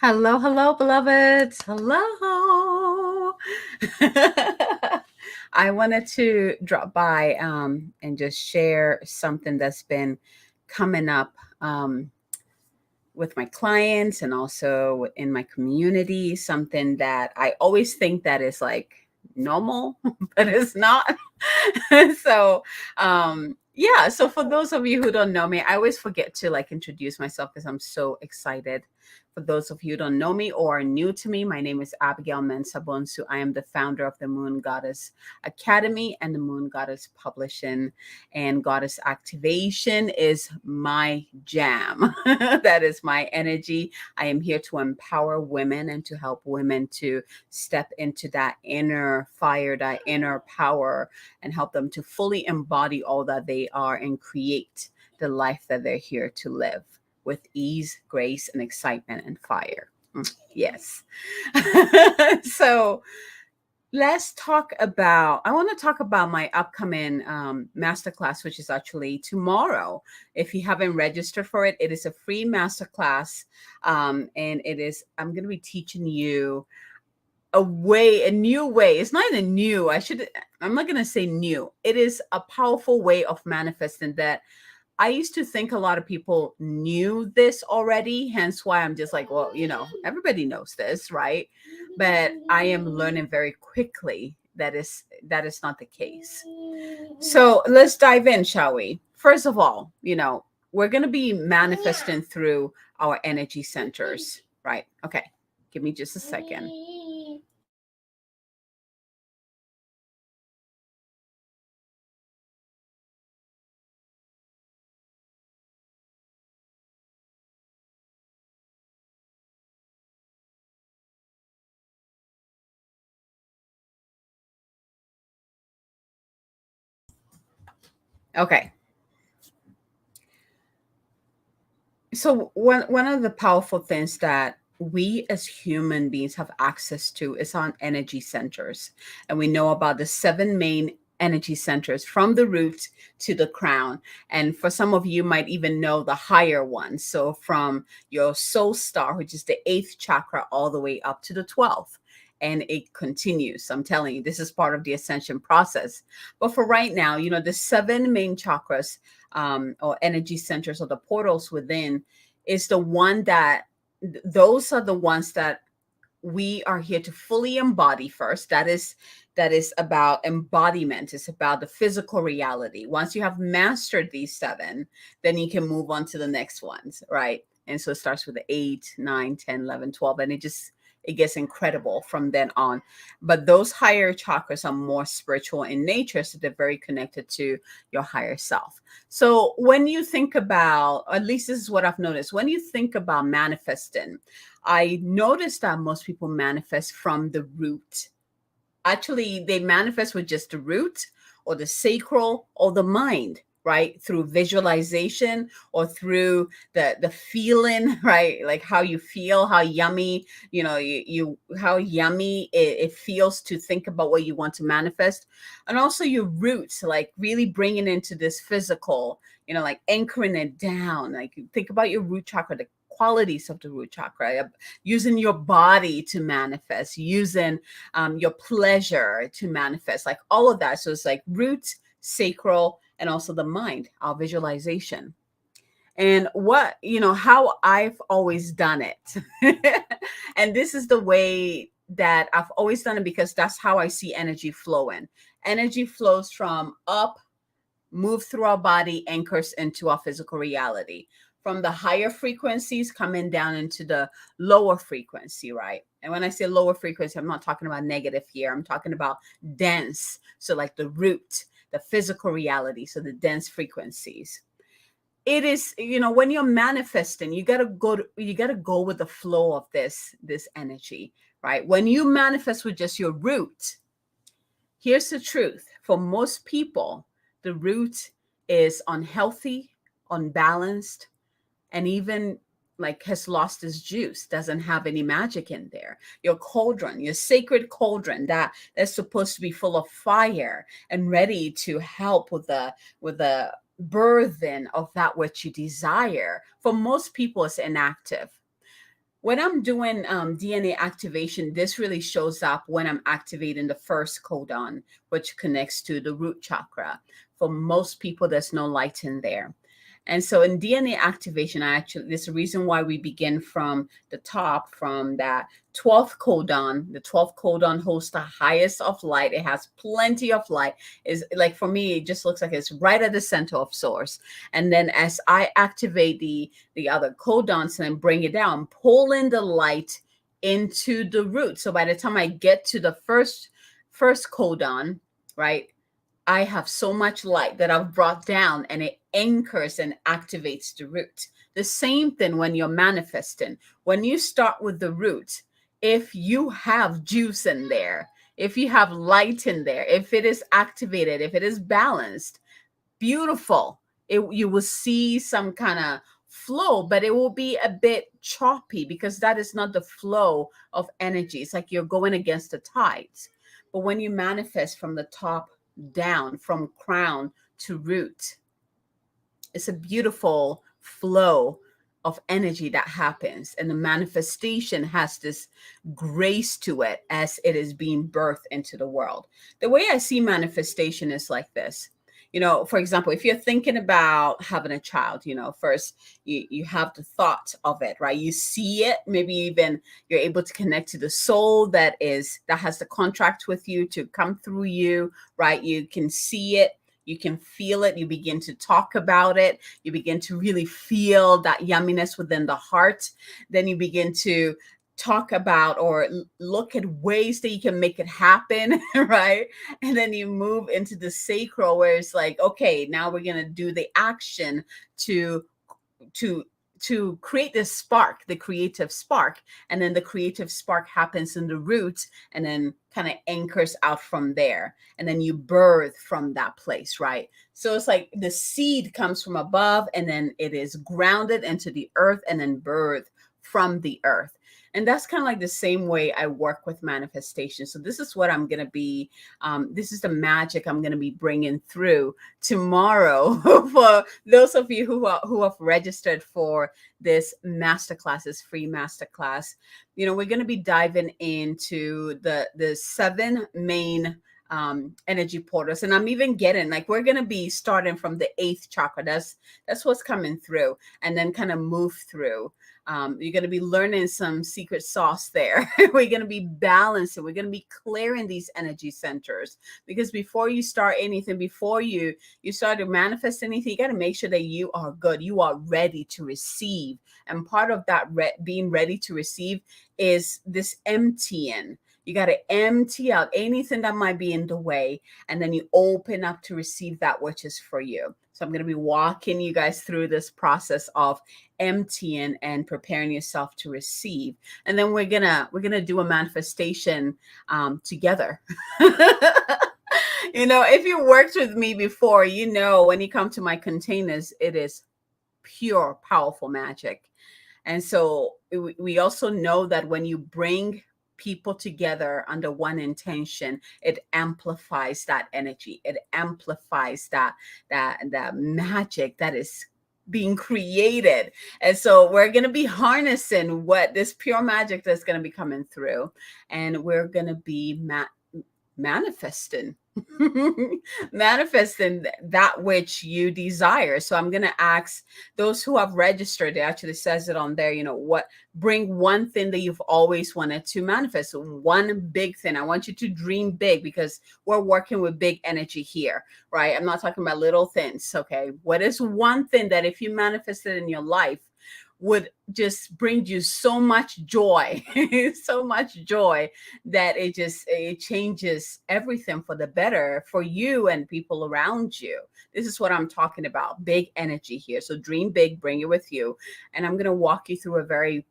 Hello, hello, beloveds. Hello. I wanted to drop by and just share something that's been coming up with my clients and also in my community, something that I always think that is like normal, but it's not. so yeah, so for those of you who don't know me, I always forget to like introduce myself because I'm so excited. For those of you who don't know me or are new to me, my name is Abigail Mensah-Bonsu. I am the founder of the Moon Goddess Academy and the Moon Goddess Publishing, and Goddess Activation is my jam. That is my energy. I am here to empower women and to help women to step into that inner fire, that inner power, and help them to fully embody all that they are and create the life that they're here to live with ease, grace, and excitement and fire. Yes. So let's talk about, I want to talk about my upcoming masterclass, which is actually tomorrow. If you haven't registered for it, it is a free masterclass. And I'm going to be teaching you a new way. It's not even new. I'm not going to say new. It is a powerful way of manifesting that I used to think a lot of people knew this already, hence why I'm just like, well, everybody knows this, right? But I am learning very quickly that is not the case. So let's dive in, shall we? First of all, we're going to be manifesting through our energy centers, right? Okay, give me just a second. Okay. So one of the powerful things that we as human beings have access to is on energy centers. And we know about the seven main energy centers from the root to the crown. And for some of you might even know the higher ones. So from your soul star, which is the eighth chakra, all the way up to the 12th. And it continues. I'm telling you, this is part of the ascension process. But for right now, the seven main chakras or energy centers or the portals within is the one that those are the ones that we are here to fully embody first. That is about embodiment. It's about the physical reality. Once you have mastered these seven, then you can move on to the next ones, right? And so it starts with the 8, 9, 10, 11, 12, and it gets incredible from then on. But those higher chakras are more spiritual in nature, so they're very connected to your higher self. So when you think about, at least this is what I've noticed, when you think about manifesting, I noticed that most people manifest from the root. Actually, they manifest with just the root or the sacral or the mind, right? Through visualization or through the feeling, right? Like how you feel, how yummy, how yummy it feels to think about what you want to manifest. And also your roots, like really bringing into this physical, like anchoring it down. Like think about your root chakra, the qualities of the root chakra, using your body to manifest, using your pleasure to manifest, like all of that. So it's like root, sacral, and also the mind, our visualization. And how I've always done it. And this is the way that I've always done it because that's how I see energy flowing. Energy flows from up, move through our body, anchors into our physical reality. From the higher frequencies coming down into the lower frequency, right? And when I say lower frequency, I'm not talking about negative here. I'm talking about dense. So like the root, the physical reality. So the dense frequencies. It is, when you're manifesting, you gotta go with the flow of this energy, right? When you manifest with just your root, here's the truth. For most people, the root is unhealthy, unbalanced, and even like has lost its juice, doesn't have any magic in there. Your cauldron, your sacred cauldron that's supposed to be full of fire and ready to help with the birthing of that which you desire. For most people, it's inactive. When I'm doing DNA activation, this really shows up when I'm activating the first codon, which connects to the root chakra. For most people, there's no light in there. And so in DNA activation, I actually, there's a reason why we begin from the top, from that 12th codon. The 12th codon holds the highest of light. It has plenty of light. Is like, for me, it just looks like it's right at the center of source. And then as I activate the other codons and bring it down, pull in the light into the root. So by the time I get to the first codon, right, I have so much light that I've brought down, and it anchors and activates the root. The same thing when you're manifesting. When you start with the root, if you have juice in there, if you have light in there, if it is activated, if it is balanced, beautiful. You will see some kind of flow, but it will be a bit choppy because that is not the flow of energy. It's like you're going against the tides. But when you manifest from the top down, from crown to root, it's a beautiful flow of energy that happens, and the manifestation has this grace to it as it is being birthed into the world. The way I see manifestation is like this. For example, if you're thinking about having a child, first you have the thought of it, right? You see it, maybe even you're able to connect to the soul that has the contract with you to come through you, right? You can see it, you can feel it, you begin to talk about it, you begin to really feel that yumminess within the heart. Then you begin to talk about or look at ways that you can make it happen, right? And then you move into the sacral, where it's like, okay, now we're going to do the action to to to create this spark, the creative spark. And then the creative spark happens in the roots and then kind of anchors out from there. And then you birth from that place, right? So it's like the seed comes from above, and then it is grounded into the earth and then birth from the earth. And that's kind of like the same way I work with manifestation. So this is what I'm going to be, this is the magic I'm going to be bringing through tomorrow for those of you who have registered for this masterclass, this free masterclass. We're going to be diving into the 7 main energy portals, and I'm even getting, like, we're going to be starting from the 8th chakra. That's what's coming through, and then kind of move through. You're going to be learning some secret sauce there. We're going to be balancing. We're going to be clearing these energy centers, because before you start anything, before you start to manifest anything, you got to make sure that you are good. You are ready to receive. And part of that being ready to receive is this emptying. You got to empty out anything that might be in the way, and then you open up to receive that which is for you. So I'm going to be walking you guys through this process of emptying and preparing yourself to receive. And then we're gonna do a manifestation together. If you worked with me before, when you come to my containers, it is pure, powerful magic. And so we also know that when you bring people together under one intention, it amplifies that energy. It amplifies that magic that is being created. And so we're going to be harnessing what this pure magic that's going to be coming through, and we're going to be manifesting manifesting that which you desire. So I'm going to ask those who have registered, it actually says it on there, bring one thing that you've always wanted to manifest, one big thing. I want you to dream big, because we're working with big energy here, right? I'm not talking about little things. Okay, what is one thing that if you manifested in your life would just bring you so much joy, so much joy, that it changes everything for the better for you and people around you. This is what I'm talking about, big energy here. So dream big, bring it with you. And I'm going to walk you through a very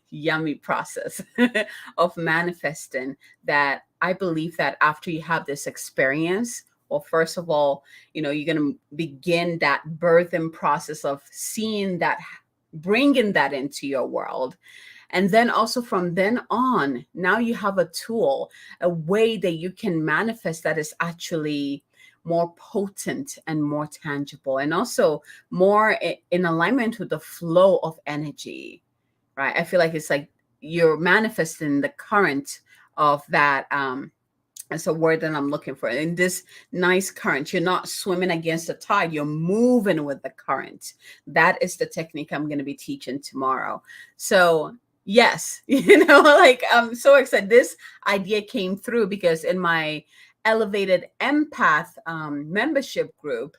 yummy process of manifesting, that I believe that after you have this experience, well, first of all, you're going to begin that birthing process of seeing that, bringing that into your world. And then also from then on, now you have a tool, a way that you can manifest that is actually more potent and more tangible, and also more in alignment with the flow of energy. right? I feel like it's like you're manifesting the current of that. That's a word that I'm looking for. In this nice current, you're not swimming against the tide, you're moving with the current. That is the technique I'm going to be teaching tomorrow. So, yes, like I'm so excited. This idea came through because in my elevated empath membership group,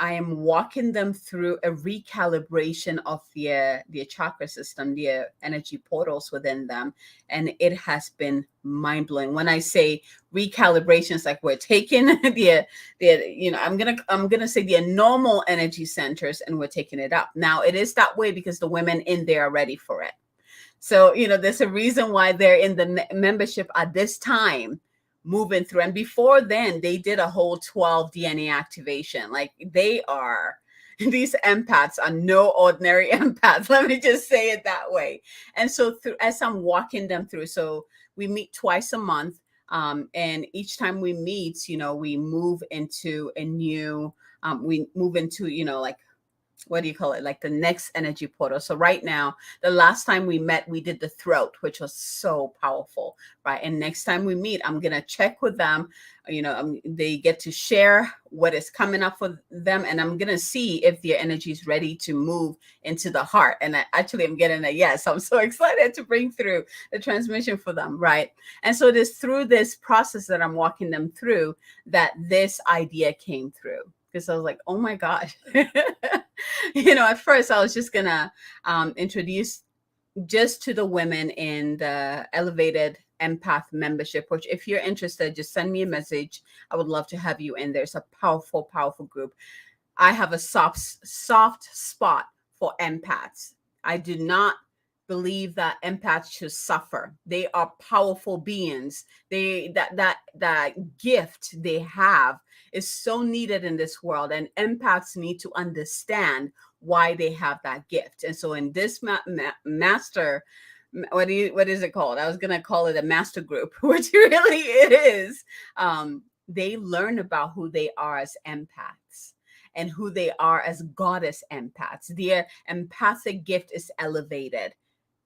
I am walking them through a recalibration of their chakra system, their energy portals within them, and it has been mind blowing. When I say recalibration, it's like we're taking I'm gonna say the normal energy centers and we're taking it up. Now it is that way because the women in there are ready for it. So, there's a reason why they're in the membership at this time, moving through. And before then, they did a whole 12 DNA activation. Like these empaths are no ordinary empaths. Let me just say it that way. And so, as I'm walking them through, so we meet twice a month. And each time we meet, we move into a new, we move into, like, what do you call it, like the next energy portal. So right now, the last time we met, we did the throat, which was so powerful, right? And next time we meet, I'm gonna check with them. They get to share what is coming up for them, and I'm gonna see if their energy is ready to move into the heart. And I'm getting a yes. I'm so excited to bring through the transmission for them, right? And so it is through this process that I'm walking them through that this idea came through, because I was like, oh my gosh. At first I was just gonna introduce just to the women in the elevated empath membership, which if you're interested, just send me a message. I would love to have you in there. It's a powerful, powerful group. I have a soft spot for empaths. I do not believe that empaths should suffer. They are powerful beings. That gift they have is so needed in this world, and empaths need to understand why they have that gift. And so in this master, what is it called? I was gonna call it a master group, which really it is. They learn about who they are as empaths and who they are as goddess empaths. Their empathic gift is elevated,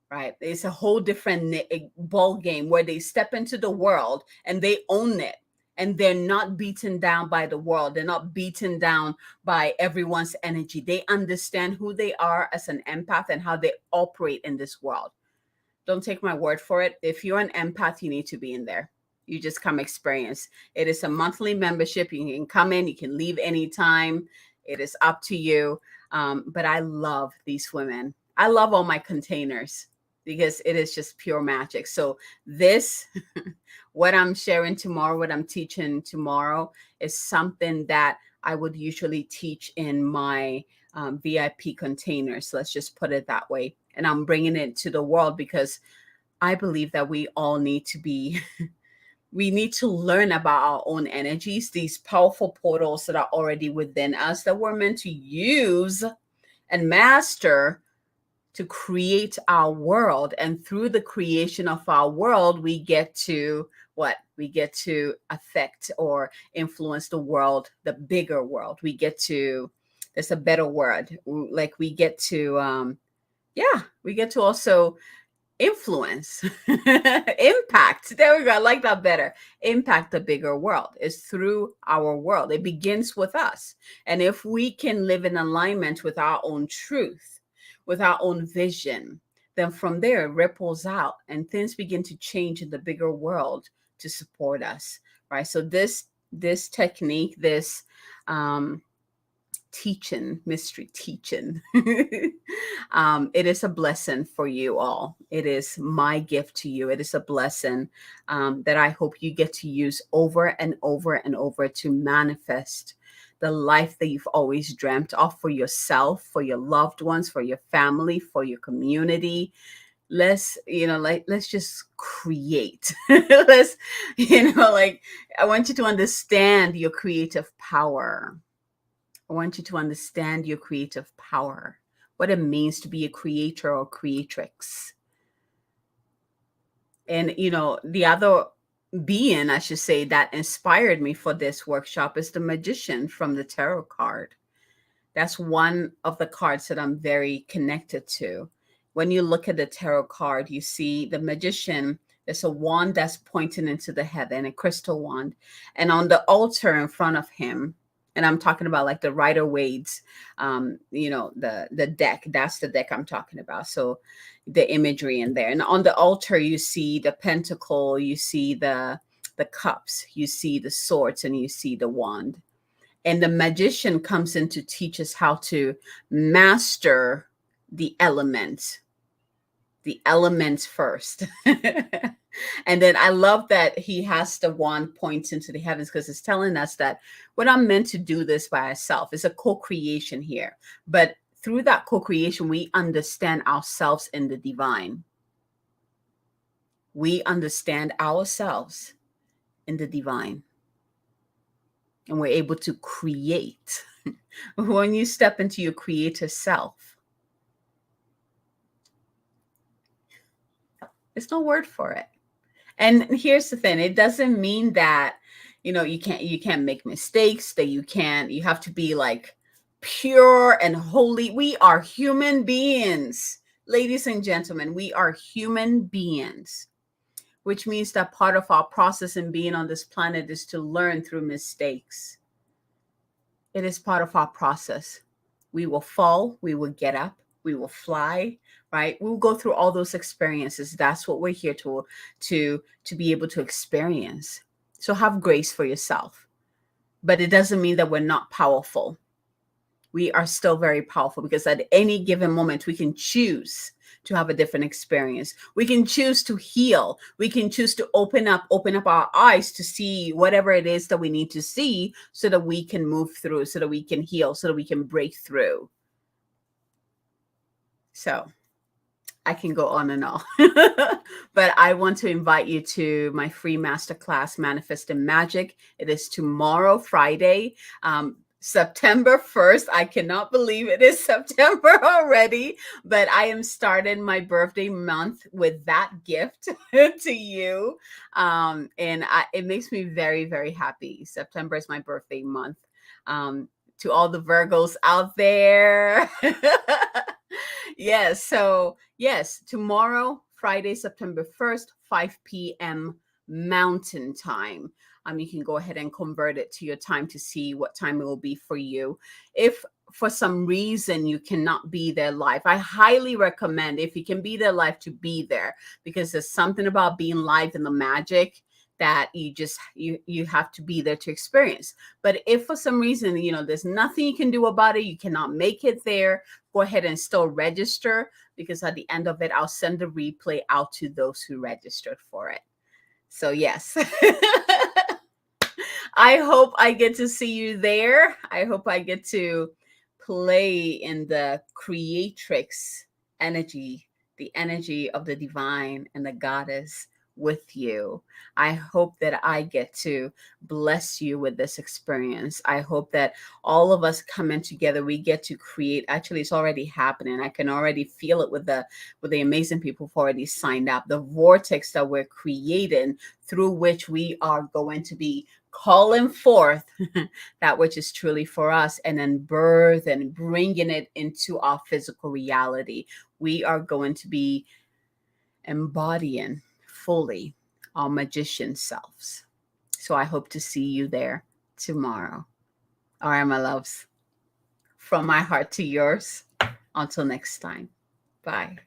right? It's a whole different ball game where they step into the world and they own it. And they're not beaten down by the world. They're not beaten down by everyone's energy. They understand who they are as an empath and how they operate in this world. Don't take my word for it. If you're an empath, you need to be in there. You just come experience. It is a monthly membership. You can come in, you can leave anytime. It is up to you. But I love these women. I love all my containers because it is just pure magic. So this, what I'm sharing tomorrow, what I'm teaching tomorrow is something that I would usually teach in my VIP containers. Let's just put it that way. And I'm bringing it to the world because I believe that we all need to be, we need to learn about our own energies, these powerful portals that are already within us that we're meant to use and master to create our world. And through the creation of our world, we get to what? We get to affect or influence the world, the bigger world. We get to, there's a better word, like we get to, we get to also influence, impact. There we go. I like that better. Impact the bigger world is through our world. It begins with us. And if we can live in alignment with our own truth, with our own vision, then from there it ripples out and things begin to change in the bigger world to support us. Right. So this technique, this mystery teaching, it is a blessing for you all. It is my gift to you. It is a blessing that I hope you get to use over and over and over to manifest the life that you've always dreamt of for yourself, for your loved ones, for your family, for your community. Let's just create. Let's, I want you to understand your creative power. I want you to understand your creative power, what it means to be a creator or creatrix. And, the other being, I should say, that inspired me for this workshop is the magician from the tarot card. That's one of the cards that I'm very connected to. when you look at the tarot card, you see the magician. There's a wand that's pointing into the heaven, a crystal wand. And on the altar in front of him, and I'm talking about like the Rider Waite's, the deck. That's the deck I'm talking about. So the imagery in there. And on the altar, you see the pentacle, you see the cups, you see the swords, and you see the wand. And the magician comes in to teach us how to master the elements first. And then I love that he has the wand points into the heavens, because it's telling us that we're not meant to do this by ourselves. It's a co-creation here. But through that co-creation, we understand ourselves in the divine. We understand ourselves in the divine. And we're able to create. When you step into your creator self, there's no word for it. And here's the thing, it doesn't mean that, you can't make mistakes, that you have to be like pure and holy. We are human beings, ladies and gentlemen. We are human beings, which means that part of our process in being on this planet is to learn through mistakes. It is part of our process. We will fall, we will get up, we will fly, right? We'll go through all those experiences. That's what we're here to be able to experience. So have grace for yourself. But it doesn't mean that we're not powerful. We are still very powerful, because at any given moment, we can choose to have a different experience. We can choose to heal. We can choose to open up our eyes to see whatever it is that we need to see, so that we can move through, so that we can heal, so that we can break through. So I can go on and on, but I want to invite you to my free masterclass, Manifesting Magic. It is tomorrow, Friday, September 1st. I cannot believe it is September already, but I am starting my birthday month with that gift to you. It makes me very, very happy. September is my birthday month. To all the Virgos out there. Yes. So yes, tomorrow, Friday, September 1st, 5 p.m. Mountain Time. You can go ahead and convert it to your time to see what time it will be for you. If for some reason you cannot be there live, I highly recommend, if you can be there live, to be there, because there's something about being live in the magic that you have to be there to experience. But if for some reason, there's nothing you can do about it, you cannot make it there, go ahead and still register, because at the end of it, I'll send the replay out to those who registered for it. So yes. I hope I get to see you there. I hope I get to play in the creatrix energy, the energy of the divine and the goddess with you. I hope that I get to bless you with this experience. I hope that all of us coming together, we get to create. Actually, it's already happening. I can already feel it with the amazing people who've already signed up. The vortex that we're creating, through which we are going to be calling forth that which is truly for us, and then birth and bringing it into our physical reality. We are going to be embodying fully our magician selves. So I hope to see you there tomorrow. All right, my loves. From my heart to yours. Until next time. Bye.